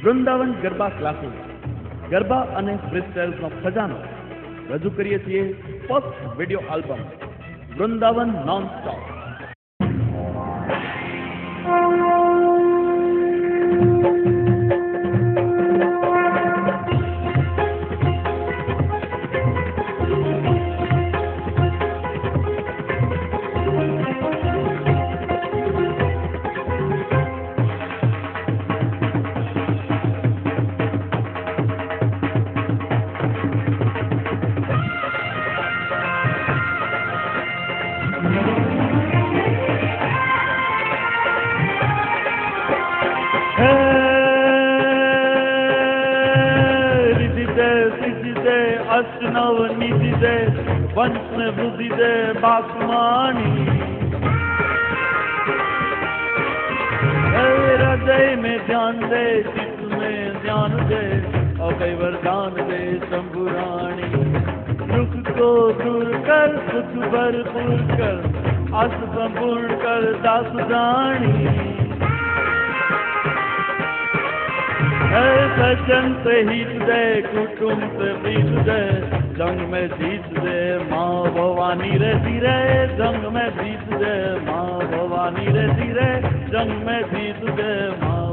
Vrindavan garba classes, garba અને ફ્રીસ્ટાઇલ્સનો ખજાનો રજૂ કરીએ છીએ first video album Vrindavan non stop. अष्टनव निधि दे वंश में बुद्धि दे बासमानी, हृदय में ध्यान दे, चित्त में ध्यान दे, और कई वरदान दे शंभुरानी. दुख को दूर कर, सुख भरपूर कर, आस संपूर्ण कर दास रानी. सज्जन से हित दे, कुटुंब से प्रीत दे, जंग में जीत दे माँ भवानी रहती रे. जंग में जीत दे माँ भवानी रहती रे, जंग में जीत दे माँ